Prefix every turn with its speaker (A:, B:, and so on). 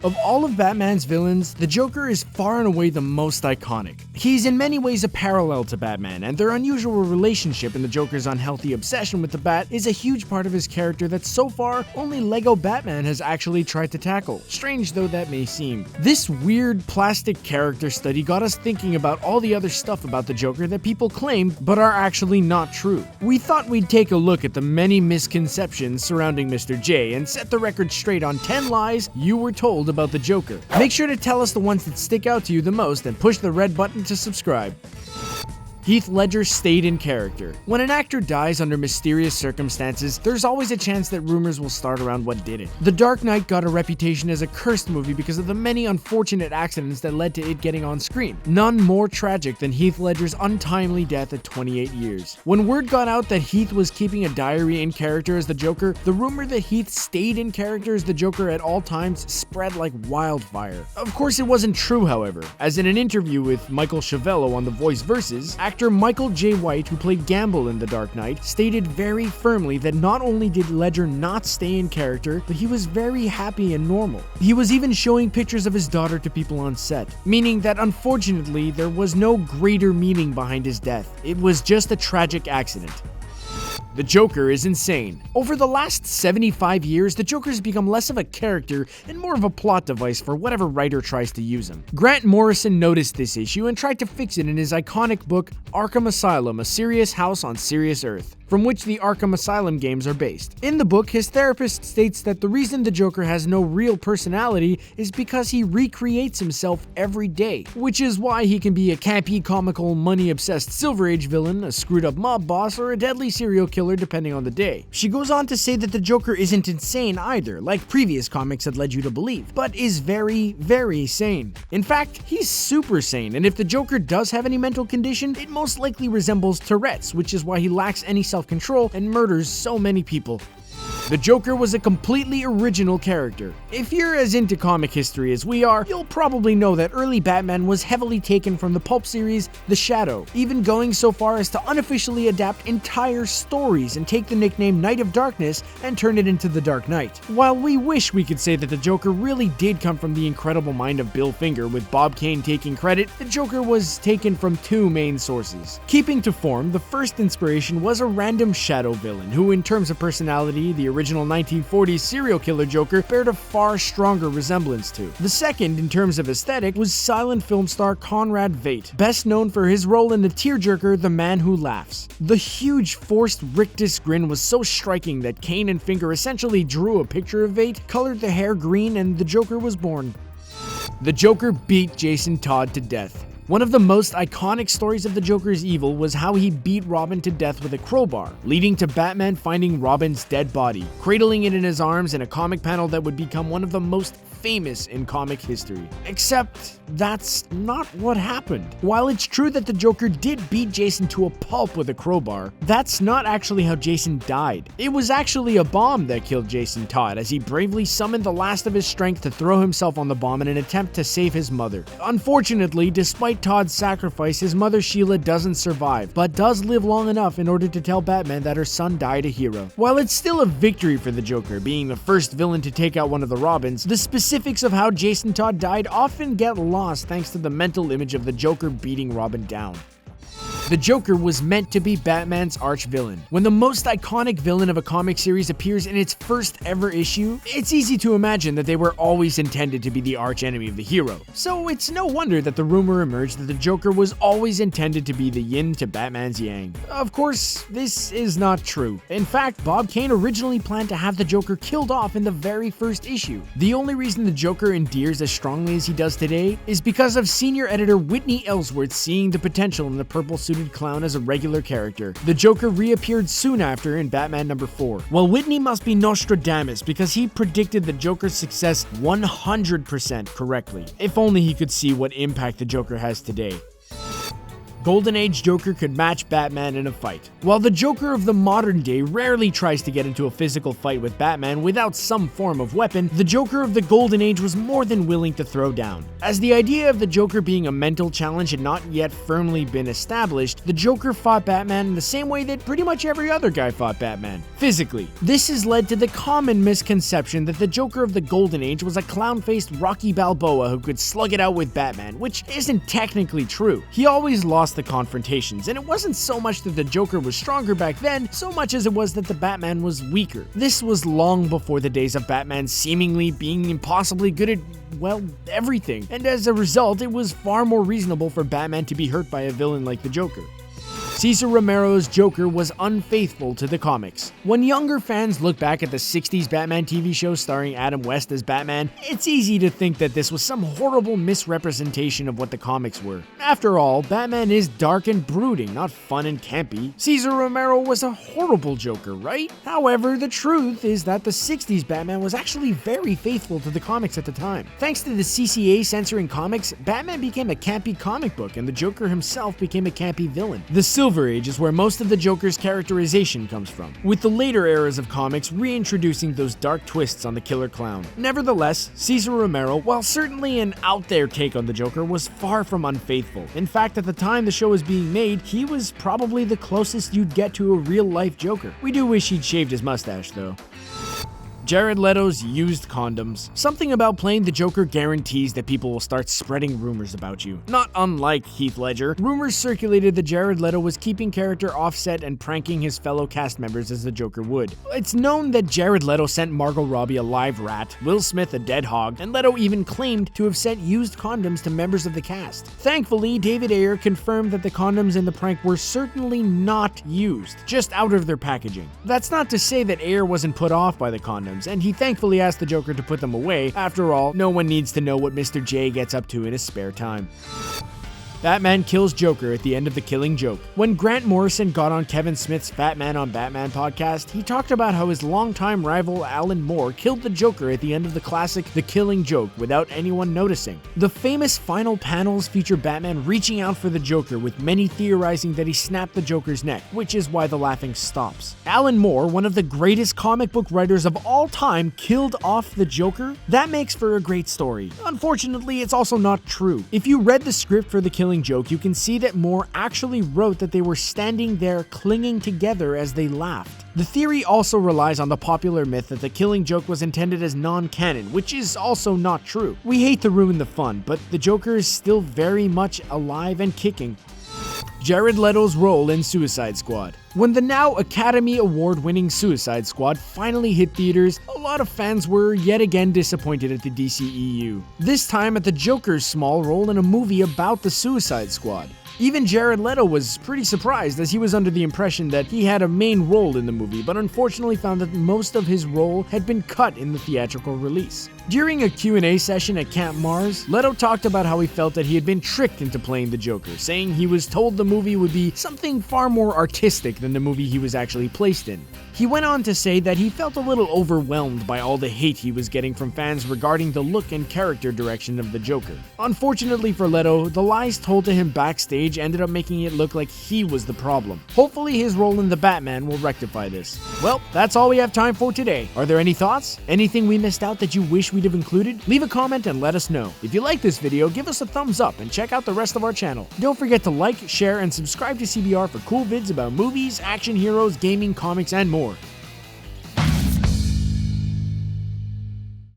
A: Of all of Batman's villains, the Joker is far and away the most iconic. He's in many ways a parallel to Batman, and their unusual relationship and the Joker's unhealthy obsession with the Bat is a huge part of his character that so far only Lego Batman has actually tried to tackle, strange though that may seem. This weird plastic character study got us thinking about all the other stuff about the Joker that people claim but are actually not true. We thought we'd take a look at the many misconceptions surrounding Mr. J and set the record straight on 10 lies you were told about the Joker. Make sure to tell us the ones that stick out to you the most and push the red button to subscribe. Heath Ledger stayed in character. When an actor dies under mysterious circumstances, there's always a chance that rumors will start around what did it. The Dark Knight got a reputation as a cursed movie because of the many unfortunate accidents that led to it getting on screen. None more tragic than Heath Ledger's untimely death at 28 years. When word got out that Heath was keeping a diary in character as the Joker, the rumor that Heath stayed in character as the Joker at all times spread like wildfire. Of course, it wasn't true, however, as in an interview with Michael Chavello on The Voice Versus, actor Michael J. White, who played Gamble in The Dark Knight, stated very firmly that not only did Ledger not stay in character, but he was very happy and normal. He was even showing pictures of his daughter to people on set, meaning that unfortunately there was no greater meaning behind his death. It was just a tragic accident. The Joker is insane. Over the last 75 years, the Joker has become less of a character and more of a plot device for whatever writer tries to use him. Grant Morrison noticed this issue and tried to fix it in his iconic book, Arkham Asylum, A Serious House on Serious Earth, from which the Arkham Asylum games are based. In the book, his therapist states that the reason the Joker has no real personality is because he recreates himself every day, which is why he can be a campy, comical, money-obsessed Silver Age villain, a screwed-up mob boss, or a deadly serial killer depending on the day. She goes on to say that the Joker isn't insane either, like previous comics had led you to believe, but is very, very sane. In fact, he's super sane, and if the Joker does have any mental condition, it most likely resembles Tourette's, which is why he lacks any self-control and murders so many people. The Joker was a completely original character. If you're as into comic history as we are, you'll probably know that early Batman was heavily taken from the pulp series The Shadow, even going so far as to unofficially adapt entire stories and take the nickname Knight of Darkness and turn it into The Dark Knight. While we wish we could say that the Joker really did come from the incredible mind of Bill Finger, with Bob Kane taking credit, the Joker was taken from two main sources. Keeping to form, the first inspiration was a random shadow villain, who in terms of personality, the original 1940s serial killer Joker bared a far stronger resemblance to. The second, in terms of aesthetic, was silent film star Conrad Veidt, best known for his role in the tearjerker The Man Who Laughs. The huge forced rictus grin was so striking that Kane and Finger essentially drew a picture of Veidt, colored the hair green, and the Joker was born. The Joker beat Jason Todd to death. One of the most iconic stories of the Joker's evil was how he beat Robin to death with a crowbar, leading to Batman finding Robin's dead body, cradling it in his arms in a comic panel that would become one of the most famous in comic history. Except that's not what happened. While it's true that the Joker did beat Jason to a pulp with a crowbar, that's not actually how Jason died. It was actually a bomb that killed Jason Todd, as he bravely summoned the last of his strength to throw himself on the bomb in an attempt to save his mother. Unfortunately, despite Todd's sacrifice, his mother Sheila doesn't survive, but does live long enough in order to tell Batman that her son died a hero. While it's still a victory for the Joker, being the first villain to take out one of the Robins, the specifics of how Jason Todd died often get lost thanks to the mental image of the Joker beating Robin down. The Joker was meant to be Batman's arch-villain. When the most iconic villain of a comic series appears in its first ever issue, it's easy to imagine that they were always intended to be the arch-enemy of the hero. So it's no wonder that the rumor emerged that the Joker was always intended to be the yin to Batman's yang. Of course, this is not true. In fact, Bob Kane originally planned to have the Joker killed off in the very first issue. The only reason the Joker endears as strongly as he does today is because of senior editor Whitney Ellsworth seeing the potential in the purple-suited clown as a regular character. The Joker reappeared soon after in Batman number 4. Well, Whitney must be Nostradamus because he predicted the Joker's success 100% correctly. If only he could see what impact the Joker has today. Golden Age Joker could match Batman in a fight. While the Joker of the modern day rarely tries to get into a physical fight with Batman without some form of weapon, the Joker of the Golden Age was more than willing to throw down. As the idea of the Joker being a mental challenge had not yet firmly been established, the Joker fought Batman in the same way that pretty much every other guy fought Batman, physically. This has led to the common misconception that the Joker of the Golden Age was a clown-faced Rocky Balboa who could slug it out with Batman, which isn't technically true. He always lost the confrontations, and it wasn't so much that the Joker was stronger back then, so much as it was that the Batman was weaker. This was long before the days of Batman seemingly being impossibly good at, well, everything, and as a result, it was far more reasonable for Batman to be hurt by a villain like the Joker. Cesar Romero's Joker was unfaithful to the comics. When younger fans look back at the 60s Batman TV show starring Adam West as Batman, it's easy to think that this was some horrible misrepresentation of what the comics were. After all, Batman is dark and brooding, not fun and campy. Cesar Romero was a horrible Joker, right? However, the truth is that the 60s Batman was actually very faithful to the comics at the time. Thanks to the CCA censoring comics, Batman became a campy comic book and the Joker himself became a campy villain. The Silver Age is where most of the Joker's characterization comes from, with the later eras of comics reintroducing those dark twists on the killer clown. Nevertheless, Cesar Romero, while certainly an out-there take on the Joker, was far from unfaithful. In fact, at the time the show was being made, he was probably the closest you'd get to a real-life Joker. We do wish he'd shaved his mustache, though. Jared Leto's used condoms. Something about playing the Joker guarantees that people will start spreading rumors about you. Not unlike Heath Ledger, rumors circulated that Jared Leto was keeping character offset and pranking his fellow cast members as the Joker would. It's known that Jared Leto sent Margot Robbie a live rat, Will Smith a dead hog, and Leto even claimed to have sent used condoms to members of the cast. Thankfully, David Ayer confirmed that the condoms in the prank were certainly not used, just out of their packaging. That's not to say that Ayer wasn't put off by the condoms, and he thankfully asked the Joker to put them away. After all, no one needs to know what Mr. J gets up to in his spare time. Batman kills Joker at the end of The Killing Joke. When Grant Morrison got on Kevin Smith's Batman on Batman podcast, he talked about how his longtime rival Alan Moore killed the Joker at the end of the classic The Killing Joke without anyone noticing. The famous final panels feature Batman reaching out for the Joker, with many theorizing that he snapped the Joker's neck, which is why the laughing stops. Alan Moore, one of the greatest comic book writers of all time, killed off the Joker? That makes for a great story. Unfortunately, it's also not true. If you read the script for The Killing Joke, you can see that Moore actually wrote that they were standing there clinging together as they laughed. The theory also relies on the popular myth that The Killing Joke was intended as non-canon, which is also not true. We hate to ruin the fun, but the Joker is still very much alive and kicking. Jared Leto's role in Suicide Squad. When the now Academy Award-winning Suicide Squad finally hit theaters, a lot of fans were yet again disappointed at the DCEU. This time at the Joker's small role in a movie about the Suicide Squad. Even Jared Leto was pretty surprised, as he was under the impression that he had a main role in the movie, but unfortunately found that most of his role had been cut in the theatrical release. During a Q&A session at Camp Mars, Leto talked about how he felt that he had been tricked into playing the Joker, saying he was told the movie would be something far more artistic than the movie he was actually placed in. He went on to say that he felt a little overwhelmed by all the hate he was getting from fans regarding the look and character direction of the Joker. Unfortunately for Leto, the lies told to him backstage ended up making it look like he was the problem. Hopefully his role in The Batman will rectify this. Well, that's all we have time for today. Are there any thoughts? Anything we missed out that you wish we'd have included? Leave a comment and let us know. If you like this video, give us a thumbs up and check out the rest of our channel. Don't forget to like, share, and subscribe to CBR for cool vids about movies, action heroes, gaming, comics, and more.